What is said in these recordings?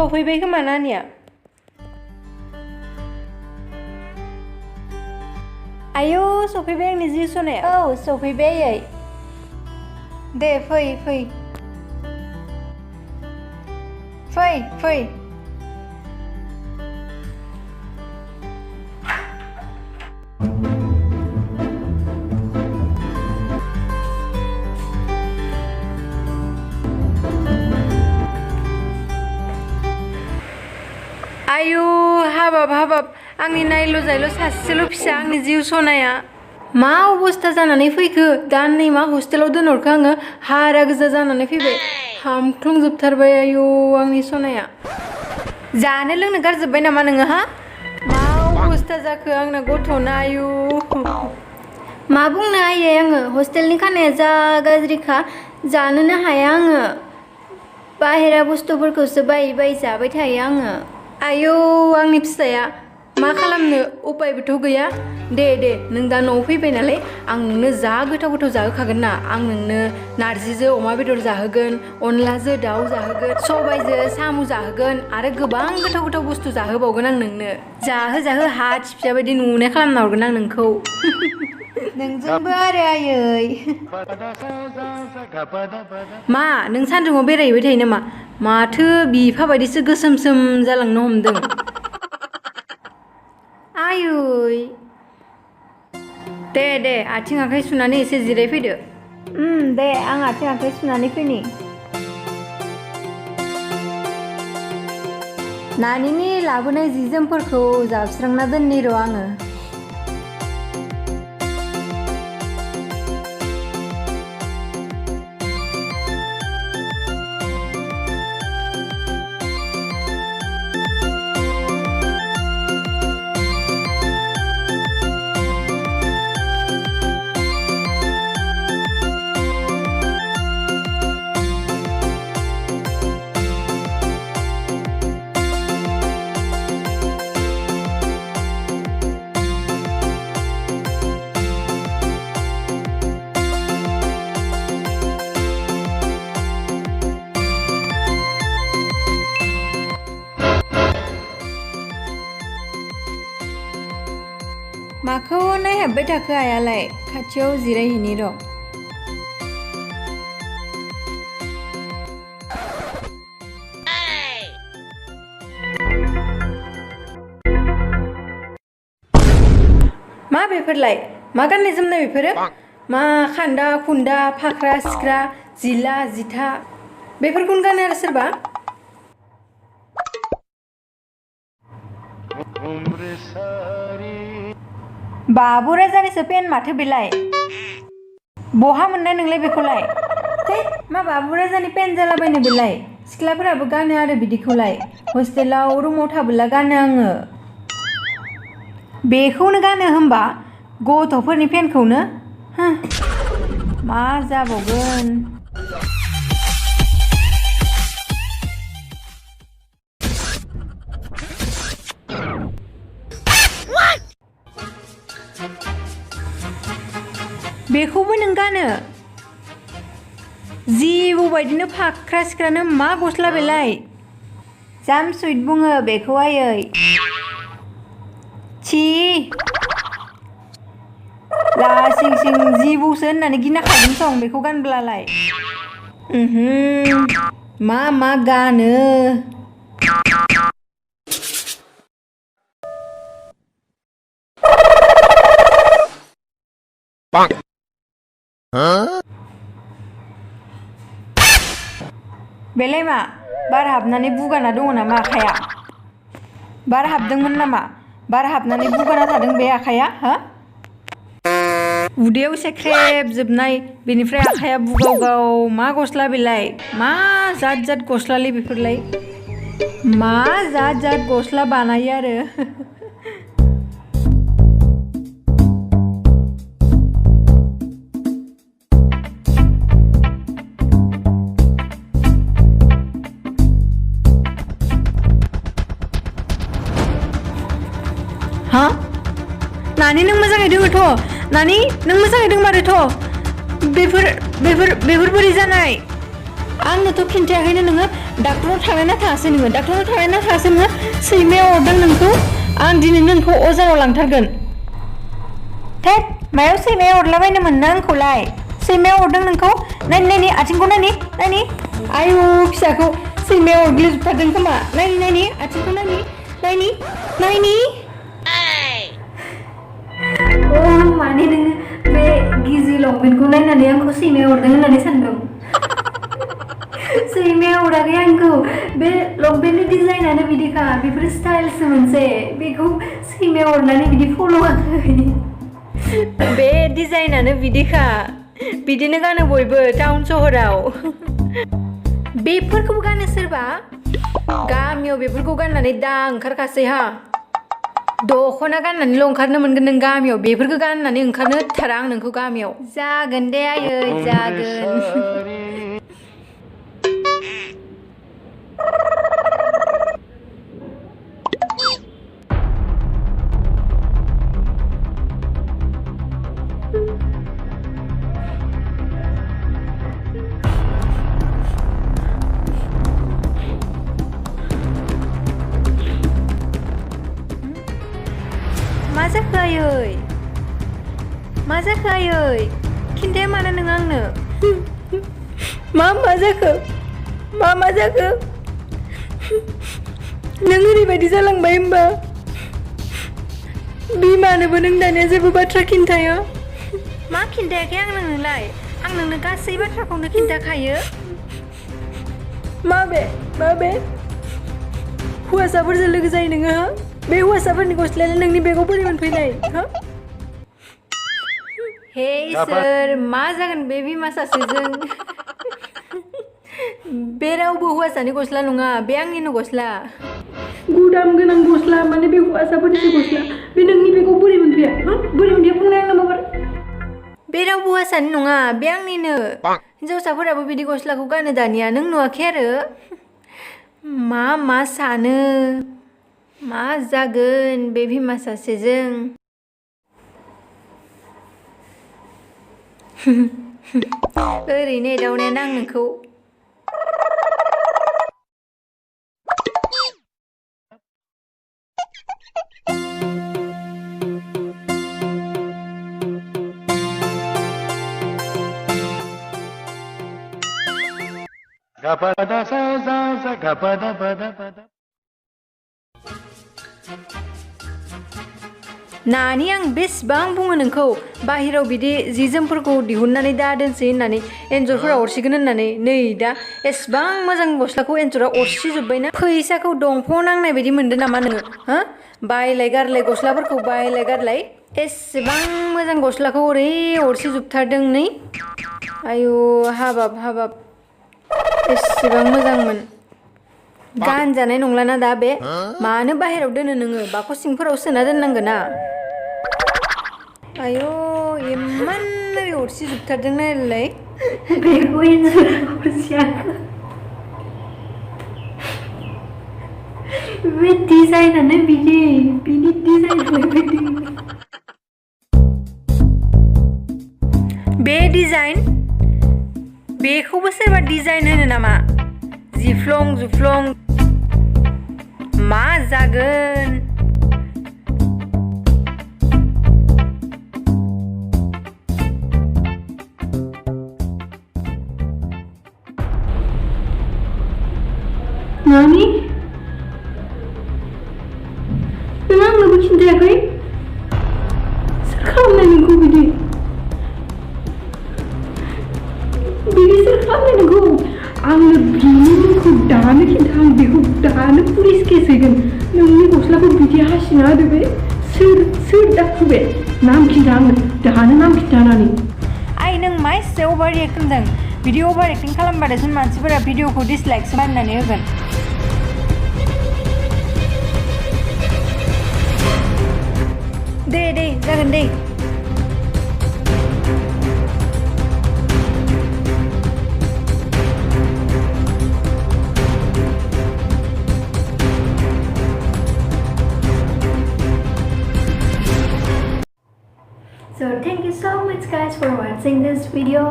सफैबाय खोमा नानिया आयौ सफैबाय आंनि जि सनाया औ सफैबाय आयै दे फै फै फै फै आयु हाबाब हाबाब आंनि नायल' जायल' सासेल' फिसा आंनि जिउ सनाया मा अबस्था जानानै फैखो दाननै मा हस्टेलाव दोनहरखो आङो हारा गोजा जानानै फैबाय हामख्लंजोबथारबाय आयु आंनि सनाया जानो लोंनो गारजोब्बाय नामा नोङो हा मा अबस्था जाखो आंना गथ'ना आयु मा बुंनो आयै आङो हस्टेलनि खानाया जा गाज्रिखा जानोनो हाया आङो बाहेरा बुस्थुफोरखौसो बायै बायै जाबाय थायो आङो आयौ आंनि फिसाया मा खालामनो उपायबोथ' गैया दे दे नों दा न'आव फैबाय नालाय आं नोंनो जा गोथाव गोथाव जाहोखागोन ना आं नोंनो नारजिजों अमा बेदर जाहोगोन अनलाजों दाउ जाहोगोन सबायजों साम' जाहोगोन आरो गोबां गोथाव गोथाव बुस्थु जाहोबावगोन आं नोंनो जाहो हा फिसा बायदि नुनाय खालामना हरगोन आं नोंखौ नोंजोंबो आरो आयै मा नों सान्दुङाव बेरायहैबाय थायो नामा माथो बिफा बायदिसो गोसोमसोम जालांनो हमदों आयै दे दे आथिं आखाइ सुनानै एसे जिरायफैदो दे आं आथिं आखाइ सुनानै फैनि नानिनि लाबोनाय जि जोमफोरखौ जाबस्रांना दोननि र' आङो माखौ नायहाबबाय थाखो आयालाय खाथियाव जिरायहैनि र' मा बेफोरलाय मा गाननाय जोमनाय बेफोरो मा खान्दा खुन्दा फाख्रा सिख्रा जिला जिथा बेफोरखौनो गानो आरो सोरबा बाबु राजानिसो पेन माथो बेलाय बहा मोननाय नोंलाय बेखौलाय मा बाबु राजानि पेन जालाबायनो बेलाय सिख्लाफोराबो गानो आरो बिदिखौलाय हस्टेलाव रुमाव थाबोला गानो आङो बेखौनो गानो होमबा गथ'फोरनि पेनखौनो मा जाबावगोन बेखौबो नों गानो जिबौ बायदिनो फाख्रा सिख्रानो मा गस्ला बेलाय जाम सुइट बुङो बेखौ आयै छी लासिं सिं जिबौसो होननानै गिना खागोनसो आं बेखौ गानब्लालाय मा मा गानो बेलाय मा बार हाबनानै बुगाना दङ नामा आखाया बार हाबदोंमोन नामा बार हाबनानै बुगाना थादों बे आखाया हा उदैयाव सेख्रेब जोबनाय बेनिफ्राय आखाया बुगावगाव मा गस्ला बेलाय मा जात जात गस्लालै बेफोरलाय मा जात जात गस्ला बानायो आरो हा नानि नों मोजाङै दोङोथ' नानि नों मोजाङै दंमारोथ' बेफोर बोरै जानाय आंनोथ' खिन्थायाखैनो नोङो डाक्टराव थांनाय थाङासै नोङो डाक्टराव थांनाय थाङासै नोङो सैमाया अरदों नोंखौ आं दिनै नोंखौ अजानाव लांथारगोन थेट मायाव सैमाया अरलाबायनो मोननो आंखौलाय सैमाया अरदों नोंखौ नायनि आथिंखौ नायनि आयु फिसाखौ सैमाया अरग्लिजोबथारदों खोमा नायनि आथिंखौ नायनि माने नोङो बे गिजि लंपेन्टखौ नायनानै आंखौ सैमाया अरदों होननानै सानदों सैमाया अराखै आंखौ बे लंपेन्टनि डिजाइनानो बिदिखा बेफोर स्टाइलसो मोनसे बेखौ सैमाया अरनानै बिदि फल'आखै बे डिजाइनानो बिदिखा बिदिनो गानो बयबो टाउन सहराव बेफोरखौबो गानो सोरबा गामियाव बेफोरखौ गाननानै दा ओंखारखासै हा दख'ना गाननानैल' ओंखारनो मोनगोन नों गामियाव बेफोरखौ गाननानै ओंखारनो होथारा आं नोंखौ गामियाव जागोन दे आयै जागोन मा जाखो आयै खिन्थाया मानो नों आंनो मा जाखो नों ओरैबायदि जालांबाय होमबा बिमानोबो नों दानिया जेबो बाथ्रा खिन्थाया मा खिन्थायाखै आं नोंनोलाय आं नोंनो गासै बाथ्राखौनो खिन्थाखायो माबे हौवासाफोरजों लोगो जायो नोङो हा बे हौवासाफोरनि गस्लायालाय नोंनि बेगाव बोरै मोनफैनाय हा हे इसोर मा जागोन बे बिमा सासेजों बे रावबो हौवासानि गस्ला नङा बे आंनिनो गस्ला गुदाम गोनां गस्ला माने बे हौवासाफोरनिसो गस्ला बे नोंनि बेगाव बोरै मोनफैया बोरै मोनफैया बुंनाय आंनो माबार बे रावबो हौवासानि नङा बे आंनिनो हिन्जावसाफोराबो बिदि गस्लाखौ गानो दानिया नों नुवाखै आरो मा सानो मा जागोन बे बिमा सासेजों ओरैनो एदावनायानो आं नोंखौ नानि आं बेसेबां बुङो नोंखौ बाहेराव बिदि जि जोमफोरखौ दिहुननानै दा दोनसै होननानै एन्जरफोरा अरसिगोन होननानै नै दा एसेबां मोजां गस्लाखौ एन्जरा अरसिजोब्बायना फैसाखौ दंफाङाव नांनाय बायदि मोनदों नामा नोङो हा बायलाय गारलाय गस्लाफोरखौ बायलाय गारलाय एसेबां मोजां गस्लाखौ ओरै अरसिजोबथारदों नै आयु हाबाब एसेबां मोजांमोन गानजानाय नंलाना दा बे मानो बाहेराव दोनो नोङो बाखौ सिंफोराव सोना दोननांगोन ना आयु इमान ओरै अरसिजोबथारदों नायलाय बेखौ एन्जरा अरसियाखै बे डिजाइनानो बिनि डिजाइनानो बिदि बे डिजाइन बेखौबो सोरबा डिजाइन होनो नामा जिफ्लं जुफ्लं मा जागोन नानि नों आंनोबो खिन्थायाखै सोर खालामनाय नोंखौ बिदि सोर खालामनाय नोंखौ आंनो बिनि मुंखौ दानो खिन्था आं बेखौ दानो पुलिस केस हैगोन नोंनि गस्लाखौ बिदि हासिना होदो बे सोर दाखु बे नाम खिन्था आंनो दानो नाम खिन्थानानै आइ नों मा एसे अभार रियेक्ट खालामदों बिदि अभार एक्टिं खालामबाथाय मानसिफोरा भिडिअखौ डिसलाइकसो मारिनानै होगोन दे जागोन दे So thank you so much guys for watching this video.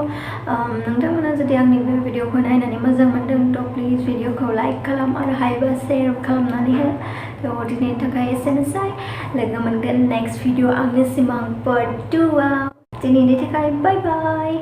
नोंथांमोना जुदि आंनि बे भिडिअखौ नायनानै मोजां मोनदों थ' प्लिज भिडिअखौ लाइक खालाम आरो हायोबा शेयार खालामनानै हो थ' दिनैनि थाखाय एसेनोसै लोगो मोनगोन नेक्स्ट भिडिअ आंनि सिमां पार्ट 2 आव दिनैनि थाखाय बाय बाय